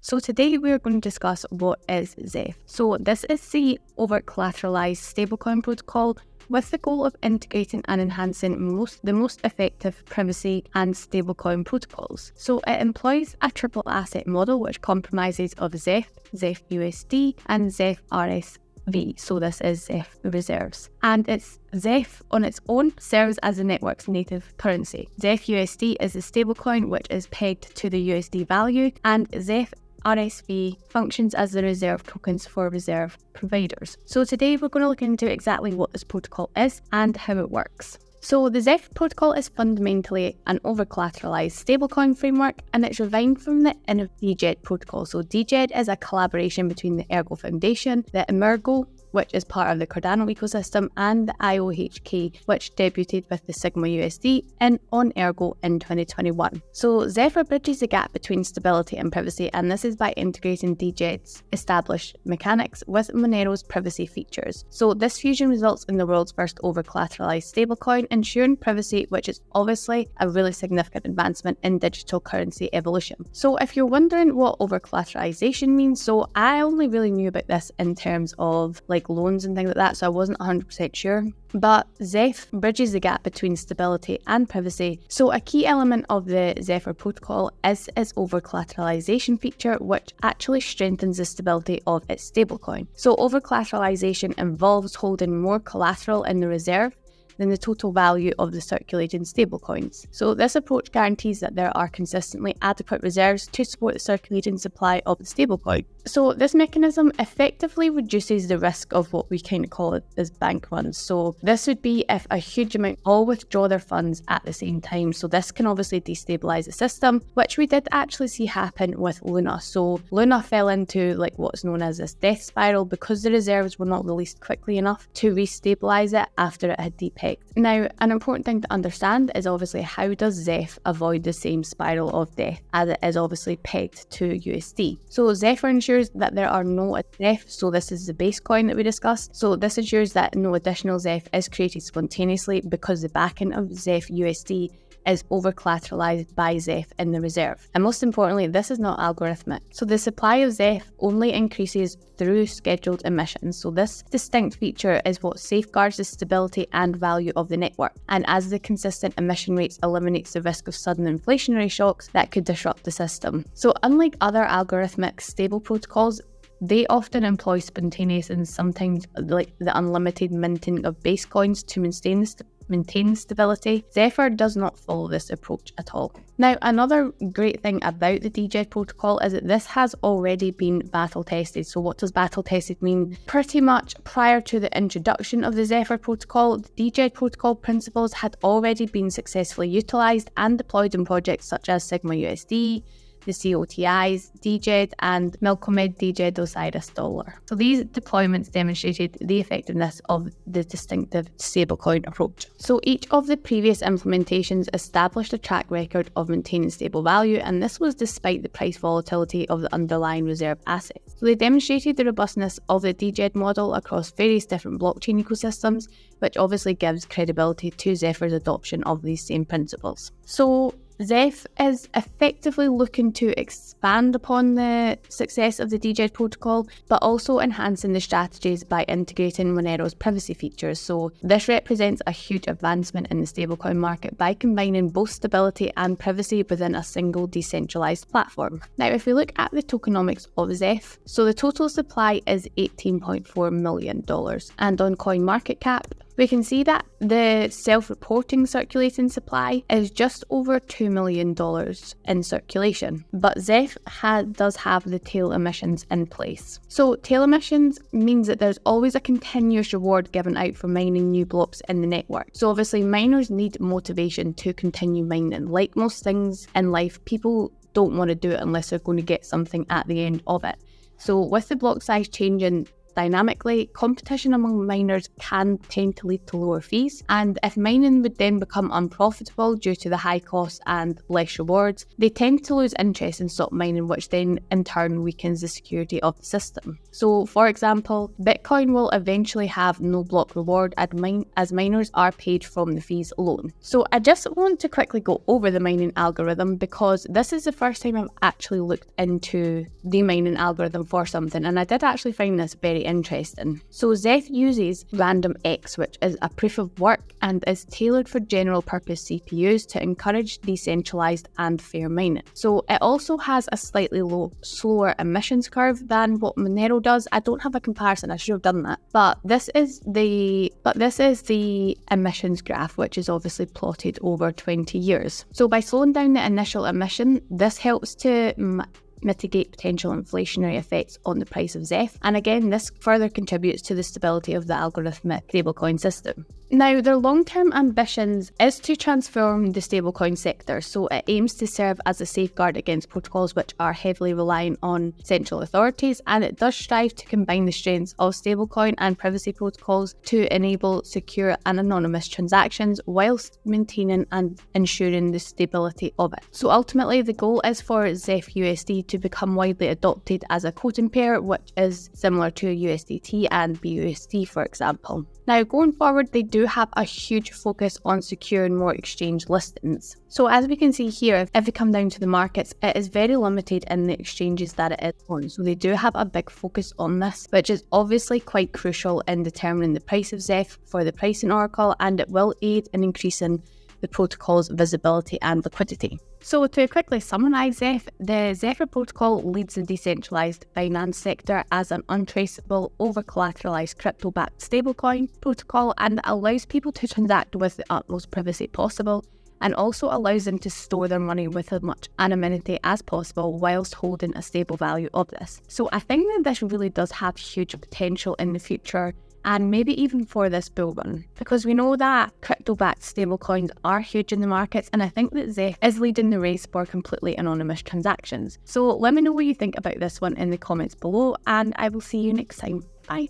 So today we're going to discuss what is Zephyr. So this is the over-collateralized stablecoin protocol with the goal of integrating and enhancing the most effective privacy and stablecoin protocols. So it employs a triple asset model which comprises of Zephyr, Zephyr USD and Zephyr RSV. So this is Zephyr reserves. And it's Zephyr on its own serves as the network's native currency. Zephyr USD is a stablecoin which is pegged to the USD value, and Zephyr RSV functions as the reserve tokens for reserve providers. So today we're going to look into exactly what this protocol is and how it works. So the Zephyr protocol is fundamentally an over-collateralized stablecoin framework, and it's refined from the DGED protocol. So DGED is a collaboration between the Ergo Foundation, the Emergo, which is part of the Cardano ecosystem, and the IOHK, which debuted with the Sigma USD on Ergo in 2021. So Zephyr bridges the gap between stability and privacy, and this is by integrating DGED's established mechanics with Monero's privacy features. So this fusion results in the world's first over-collateralized stablecoin, ensuring privacy, which is obviously a really significant advancement in digital currency evolution. So if you're wondering what over-collateralization means, so I only really knew about this in terms of like loans and things like that, so I wasn't 100% sure. But Zephyr bridges the gap between stability and privacy. So a key element of the Zephyr protocol is its over-collateralization feature, which actually strengthens the stability of its stablecoin. So over-collateralization involves holding more collateral in the reserve than the total value of the circulating stablecoins. So this approach guarantees that there are consistently adequate reserves to support the circulating supply of the stablecoin. So this mechanism effectively reduces the risk of what we kind of call it as bank runs. So this would be if a huge amount all withdraw their funds at the same time. So this can obviously destabilize the system, which we did actually see happen with Luna. So Luna fell into like what's known as this death spiral because the reserves were not released quickly enough to restabilize it after it had depegged. Now, an important thing to understand is obviously how does Zephyr avoid the same spiral of death as it is obviously pegged to USD. So Zephyr ensures that there are no Zephyr, so this is the base coin that we discussed. So this ensures that no additional Zephyr is created spontaneously because the backing of Zephyr USD is over-collateralized by Zephyr in the reserve. And most importantly, this is not algorithmic. So the supply of Zephyr only increases through scheduled emissions. So this distinct feature is what safeguards the stability and value of the network. And as the consistent emission rates eliminates the risk of sudden inflationary shocks that could disrupt the system. So unlike other algorithmic stable protocols, they often employ spontaneous and sometimes like the unlimited minting of base coins to maintain stability. Zephyr does not follow this approach at all. Now, another great thing about the DGED protocol is that this has already been battle tested. So what does battle tested mean? Pretty much prior to the introduction of the Zephyr protocol, the DGED protocol principles had already been successfully utilized and deployed in projects such as Sigma USD, the COTIs, DGED, and Milcomed DGED Osiris Dollar. So these deployments demonstrated the effectiveness of the distinctive stablecoin approach. So each of the previous implementations established a track record of maintaining stable value, and this was despite the price volatility of the underlying reserve assets. So they demonstrated the robustness of the DGED model across various different blockchain ecosystems, which obviously gives credibility to Zephyr's adoption of these same principles. So Zephyr is effectively looking to expand upon the success of the DGED protocol, but also enhancing the strategies by integrating Monero's privacy features. So this represents a huge advancement in the stablecoin market by combining both stability and privacy within a single decentralized platform. Now, if we look at the tokenomics of Zephyr, so the total supply is $18.4 million, and on CoinMarketCap, we can see that the self-reporting circulating supply is just over $2 million in circulation. But Zephyr does have the tail emissions in place. So tail emissions means that there's always a continuous reward given out for mining new blocks in the network. So obviously miners need motivation to continue mining. Like most things in life, people don't want to do it unless they're going to get something at the end of it. So with the block size changing, dynamically, competition among miners can tend to lead to lower fees, and if mining would then become unprofitable due to the high costs and less rewards, they tend to lose interest in stop mining, which then in turn weakens the security of the system. So for example, Bitcoin will eventually have no block reward as miners are paid from the fees alone. So I just want to quickly go over the mining algorithm because this is the first time I've actually looked into the mining algorithm for something, and I did actually find this very interesting. So Zephyr uses RandomX, which is a proof of work and is tailored for general purpose CPUs to encourage decentralized and fair mining. So it also has a slightly slower emissions curve than what Monero does. I don't have a comparison, I should have done that. But this is the emissions graph, which is obviously plotted over 20 years. So by slowing down the initial emission, this helps to mitigate potential inflationary effects on the price of Zephyr. And again, this further contributes to the stability of the algorithmic stablecoin system. Now, their long-term ambitions is to transform the stablecoin sector, so it aims to serve as a safeguard against protocols which are heavily reliant on central authorities, and it does strive to combine the strengths of stablecoin and privacy protocols to enable secure and anonymous transactions whilst maintaining and ensuring the stability of it. So ultimately, the goal is for Zephyr USD to become widely adopted as a token pair, which is similar to USDT and BUSD, for example. Now, going forward, they do have a huge focus on securing more exchange listings. So as we can see here, if we come down to the markets, it is very limited in the exchanges that it is on. So they do have a big focus on this, which is obviously quite crucial in determining the price of Zephyr for the pricing oracle, and it will aid in increasing the protocol's visibility and liquidity. So to quickly summarise Zephyr, the Zephyr protocol leads the decentralised finance sector as an untraceable, over-collateralised crypto-backed stablecoin protocol, and allows people to transact with the utmost privacy possible, and also allows them to store their money with as much anonymity as possible whilst holding a stable value of this. So I think that this really does have huge potential in the future, and maybe even for this bull run, because we know that crypto-backed stablecoins are huge in the markets, and I think that Zephyr is leading the race for completely anonymous transactions. So let me know what you think about this one in the comments below, and I will see you next time. Bye.